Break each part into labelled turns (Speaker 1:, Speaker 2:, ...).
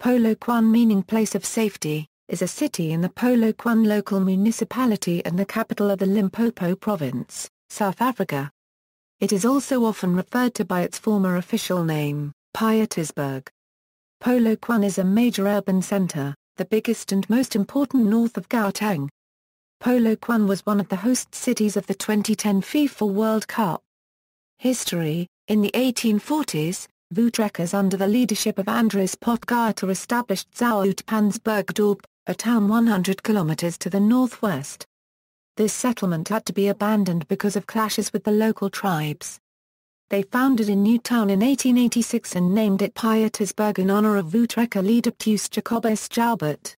Speaker 1: Polokwane, meaning place of safety, is a city in the Polokwane Local Municipality and the capital of the Limpopo province, South Africa. It is also often referred to by its former official name, Pietersburg. Polokwane is a major urban center, the biggest and most important north of Gauteng. Polokwane was one of the host cities of the 2010 FIFA World Cup. History: in the 1840s, Voetrekkers under the leadership of Andries Potgieter established Zoutpansbergdorp, a town 100 kilometers to the northwest. This settlement had to be abandoned because of clashes with the local tribes. They founded a new town in 1886 and named it Pietersburg in honor of Voetrekker leader Pius Jacobus Joubert.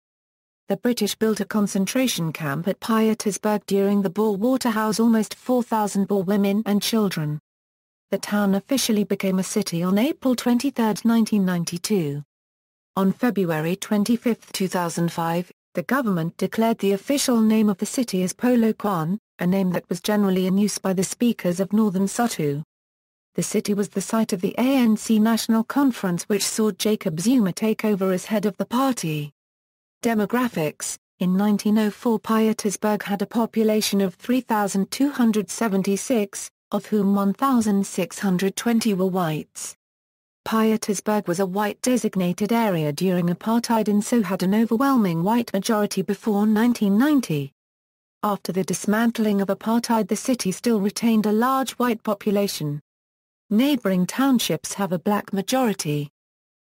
Speaker 1: The British built a concentration camp at Pietersburg during the Boer War to house almost 4,000 Boer women and children. The town officially became a city on April 23, 1992. On February 25, 2005, the government declared the official name of the city as Polokwane, a name that was generally in use by the speakers of Northern Sotho. The city was the site of the ANC National Conference, which saw Jacob Zuma take over as head of the party. Demographics: in 1904, Pietersburg had a population of 3,276, of whom 1,620 were whites. Pietersburg was a white-designated area during apartheid and so had an overwhelming white majority before 1990. After the dismantling of apartheid, the city still retained a large white population. Neighboring townships have a black majority.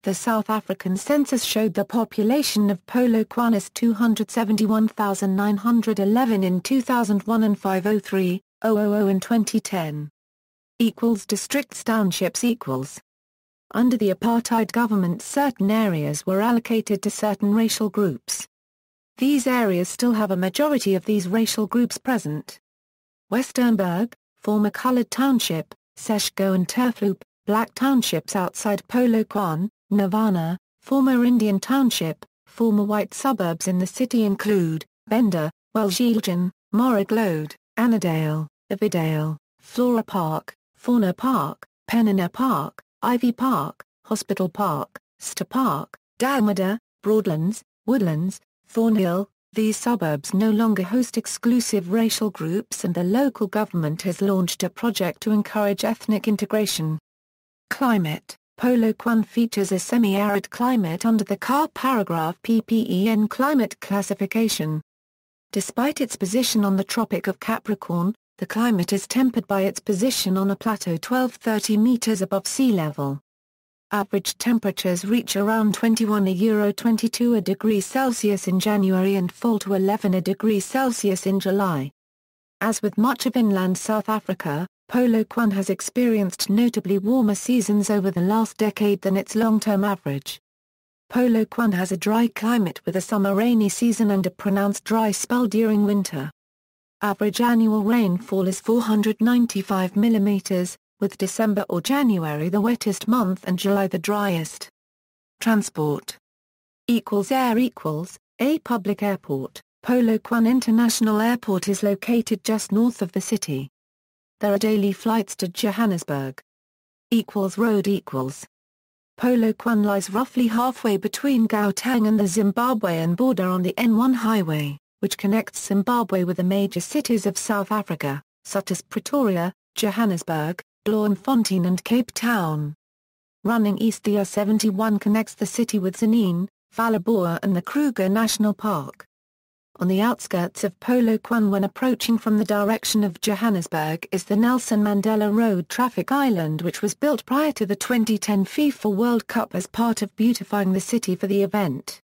Speaker 1: The South African census showed the population of Polokwane as 271,911 in 2001 and 503,000 in 2010. Districts, townships equals. Under the apartheid government, certain areas were allocated to certain racial groups. These areas still have a majority of these racial groups present. Westernburg, former colored township, Seshko and Turfloop, black townships outside Polokwane. Nirvana, former Indian township. Former white suburbs in the city include Bender, Welshilgen, Morriglode, Annadale, Avidale, Flora Park, Fauna Park, Penina Park, Ivy Park, Hospital Park, Ster Park, Dalmada, Broadlands, Woodlands, Thornhill. These suburbs no longer host exclusive racial groups, and the local government has launched a project to encourage ethnic integration. Climate: Polokwane features a semi-arid climate under the CAR paragraph PPEN climate classification. Despite its position on the Tropic of Capricorn, the climate is tempered by its position on a plateau 1230 meters above sea level. Average temperatures reach around 21–22 degrees Celsius in January and fall to 11 degrees Celsius in July. As with much of inland South Africa, Polokwane has experienced notably warmer seasons over the last decade than its long-term average. Polokwane has a dry climate with a summer rainy season and a pronounced dry spell during winter. Average annual rainfall is 495 mm, with December or January the wettest month and July the driest. Transport. Air equals, a public airport. Polokwane International Airport is located just north of the city. There are daily flights to Johannesburg. Road equals. Polokwane lies roughly halfway between Gauteng and the Zimbabwean border on the N1 highway, which connects Zimbabwe with the major cities of South Africa, such as Pretoria, Johannesburg, Bloemfontein and Cape Town. Running east, the R71 connects the city with Tzaneen, Phalaborwa and the Kruger National Park. On the outskirts of Polokwane when approaching from the direction of Johannesburg is the Nelson Mandela Road traffic island, which was built prior to the 2010 FIFA World Cup as part of beautifying the city for the event.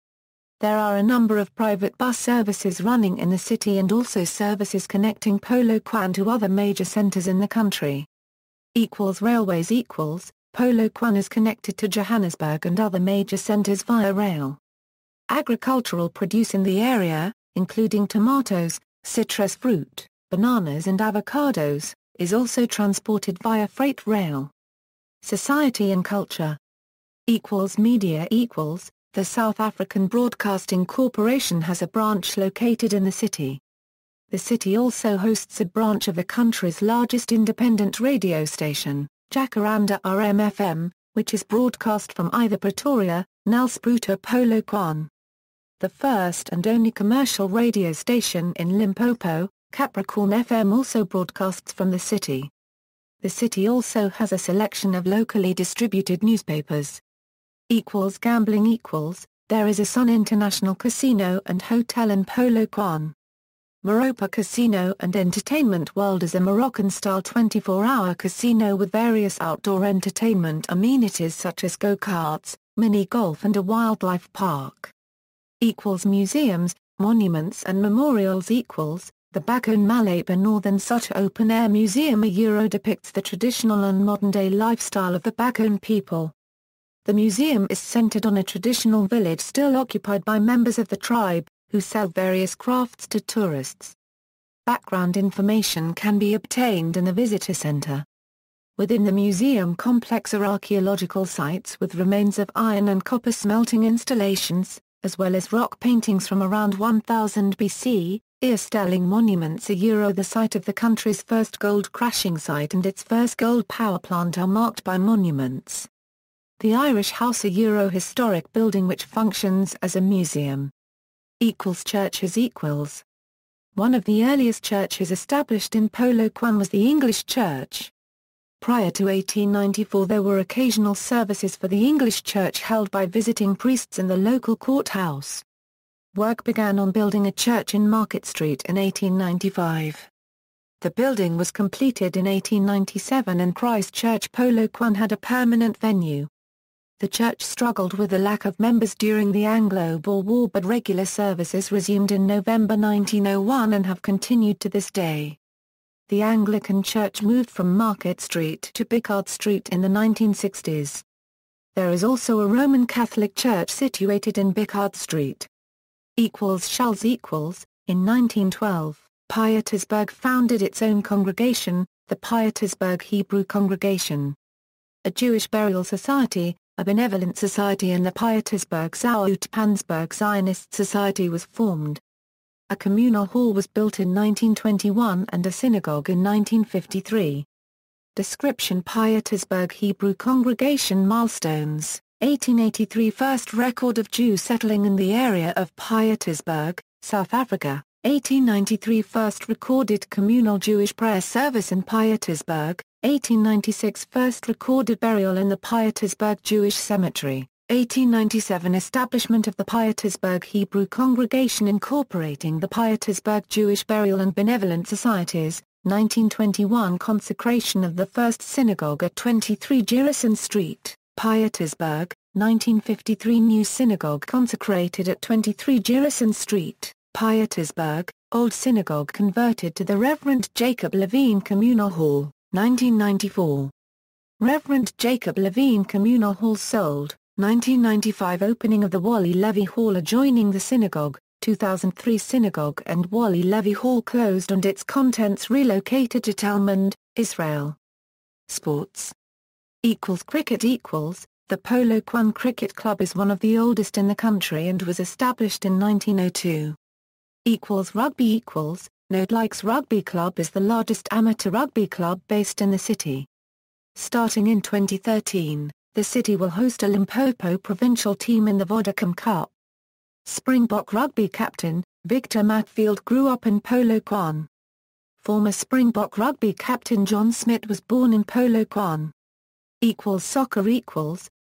Speaker 1: There are a number of private bus services running in the city and also services connecting Polokwane to other major centers in the country. Railways equals, Polokwane is connected to Johannesburg and other major centers via rail. Agricultural produce in the area, including tomatoes, citrus fruit, bananas and avocados, is also transported via freight rail. Society and culture. Media equals, the South African Broadcasting Corporation has a branch located in the city. The city also hosts a branch of the country's largest independent radio station, Jacaranda RM-FM, which is broadcast from either Pretoria, Nelspruit or Polokwane. The first and only commercial radio station in Limpopo, Capricorn FM, also broadcasts from the city. The city also has a selection of locally distributed newspapers. Gambling. There is a Sun International Casino and Hotel in Polokwane. Moropa Casino and Entertainment World is a Moroccan-style 24-hour casino with various outdoor entertainment amenities such as go-karts, mini-golf and a wildlife park. Museums, monuments and memorials. The Bakone Malaba Northern Such Open-Air Museum depicts the traditional and modern-day lifestyle of the Bakone people. The museum is centered on a traditional village still occupied by members of the tribe, who sell various crafts to tourists. Background information can be obtained in the visitor center. Within the museum complex are archaeological sites with remains of iron and copper smelting installations, as well as rock paintings from around 1000 BC, Sterling monuments. The site of the country's first gold crushing site and its first gold power plant are marked by monuments. The Irish House. Historic building which functions as a museum. Churches. One of the earliest churches established in Polokwane was the English Church. Prior to 1894 there were occasional services for the English Church held by visiting priests in the local courthouse. Work began on building a church in Market Street in 1895. The building was completed in 1897 and Christ Church Polokwane had a permanent venue. The church struggled with the lack of members during the Anglo-Boer War, but regular services resumed in November 1901 and have continued to this day. The Anglican Church moved from Market Street to Bickard Street in the 1960s. There is also a Roman Catholic church situated in Bickard Street. Shells. In 1912, Pietersburg founded its own congregation, the Pietersburg Hebrew Congregation. A Jewish burial society, a benevolent society and the Pietersburg Zoutpansberg Zionist Society was formed. A communal hall was built in 1921 and a synagogue in 1953. Description: Pietersburg Hebrew Congregation milestones. 1883 – First record of Jews settling in the area of Pietersburg, South Africa. 1893 – First recorded communal Jewish prayer service in Pietersburg. 1896 – First recorded burial in the Pietersburg Jewish Cemetery. 1897 – Establishment of the Pietersburg Hebrew Congregation incorporating the Pietersburg Jewish Burial and Benevolent Societies. 1921 – Consecration of the first synagogue at 23 Girison Street, Pietersburg. 1953 – New synagogue consecrated at 23 Girison Street, Pietersburg. Old synagogue converted to the Reverend Jacob Levine Communal Hall. 1994. Reverend Jacob Levine Communal Hall sold. 1995 – Opening of the Wally Levy Hall adjoining the synagogue. 2003 – Synagogue and Wally Levy Hall closed and its contents relocated to Talmud, Israel. Sports. Cricket. The Polokwane Cricket Club is one of the oldest in the country and was established in 1902. Rugby. Node Likes Rugby Club is the largest amateur rugby club based in the city. Starting in 2013, the city will host a Limpopo provincial team in the Vodacom Cup. Springbok rugby captain, Victor Matfield grew up in Polokwane. Former Springbok rugby captain John Smith was born in Polokwane. Soccer.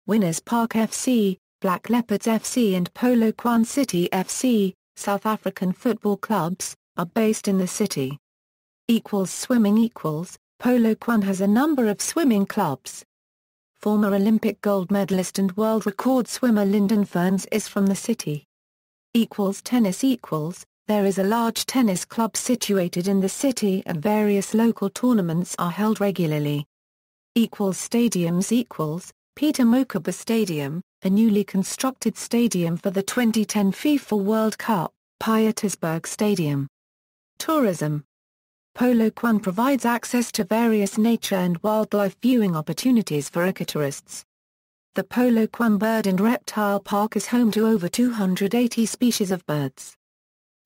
Speaker 1: Winners Park FC, Black Leopards FC and Polokwane City FC, South African football clubs, are based in the city. Swimming. Polokwane has a number of swimming clubs. Former Olympic gold medalist and world record swimmer Lyndon Ferns is from the city. Tennis. There is a large tennis club situated in the city and various local tournaments are held regularly. Stadiums. Peter Mokaba Stadium, a newly constructed stadium for the 2010 FIFA World Cup, Pietersburg Stadium. Tourism. Polokwane provides access to various nature and wildlife viewing opportunities for ecotourists. The Polokwane Bird and Reptile Park is home to over 280 species of birds.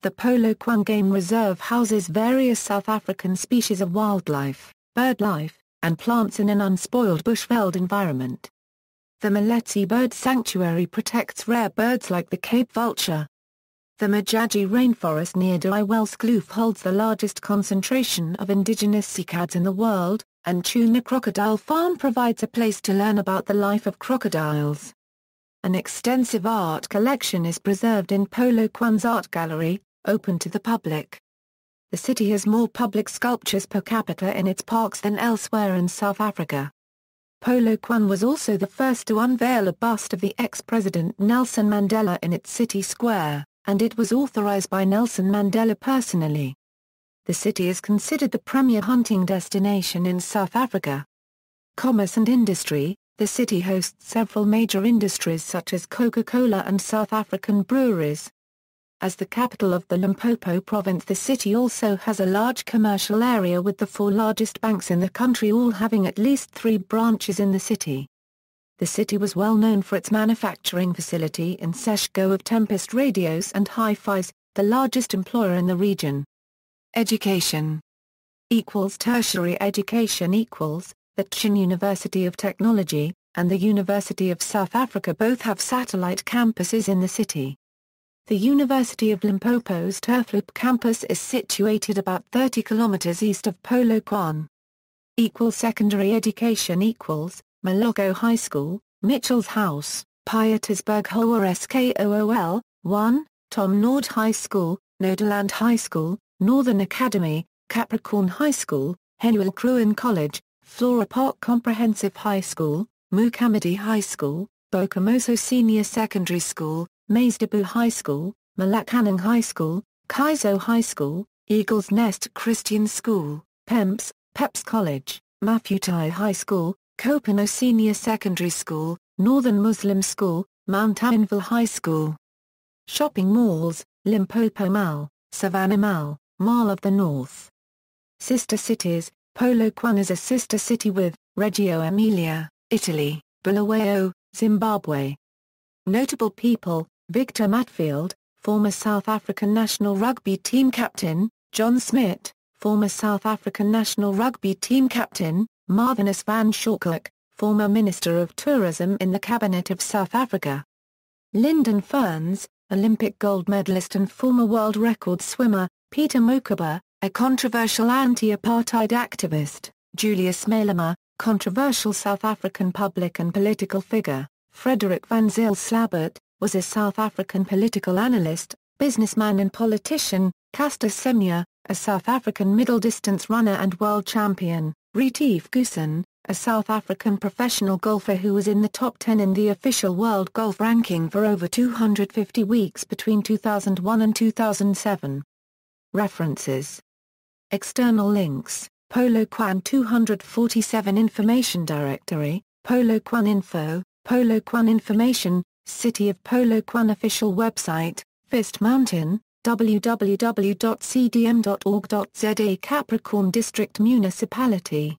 Speaker 1: The Polokwane Game Reserve houses various South African species of wildlife, birdlife, and plants in an unspoiled bushveld environment. The Maleti Bird Sanctuary protects rare birds like the Cape vulture. The Majaji rainforest near Dry Wells Kloof holds the largest concentration of indigenous cicads in the world, and Tuna Crocodile Farm provides a place to learn about the life of crocodiles. An extensive art collection is preserved in Polokwane's art gallery, open to the public. The city has more public sculptures per capita in its parks than elsewhere in South Africa. Polokwane was also the first to unveil a bust of the ex-president Nelson Mandela in its city square, and it was authorized by Nelson Mandela personally. The city is considered the premier hunting destination in South Africa. Commerce and industry. The city hosts several major industries such as Coca-Cola and South African breweries. As the capital of the Limpopo province, the city also has a large commercial area with the 4 largest banks in the country all having at least 3 branches in the city. The city was well known for its manufacturing facility in Seshko of Tempest radios and hi-fis, the largest employer in the region. Education. Tertiary education. The Chin University of Technology, and the University of South Africa both have satellite campuses in the city. The University of Limpopo's Turfloop campus is situated about 30 kilometers east of Polokwane. Secondary education. Moloko High School, Mitchell's House, Pietersburg Hoer Skool, 1, Tom Nord High School, Nodeland High School, Northern Academy, Capricorn High School, Henuel Kruin College, Flora Park Comprehensive High School, Mukamadi High School, Bokamoso Senior Secondary School, Masedabu High School, Malacanang High School, Kaizo High School, Eagle's Nest Christian School, Peps College, Mafutai High School, Kopano Senior Secondary School, Northern Muslim School, Mount Anvil High School. Shopping malls, Limpopo Mall, Savannah Mall, Mall of the North. Sister cities. Polokwane is a sister city with, Reggio Emilia, Italy, Bulawayo, Zimbabwe. Notable people, Victor Matfield, former South African national rugby team captain, John Smit, former South African national rugby team captain, Marvinus van Schalkwyk, former Minister of Tourism in the Cabinet of South Africa. Lyndon Ferns, Olympic gold medalist and former world record swimmer, Peter Mokaba, a controversial anti-apartheid activist, Julius Malema, controversial South African public and political figure, Frederick van Zyl Slabbert, was a South African political analyst, businessman and politician, Caster Semenya, a South African middle-distance runner and world champion, Retief Goosen, a South African professional golfer who was in the top 10 in the official world golf ranking for over 250 weeks between 2001 and 2007. References. External links, Polokwane 247 Information Directory, Polokwane Info, Polokwane Information, City of Polokwane Official Website, Fist Mountain, www.cdm.org.za Capricorn District Municipality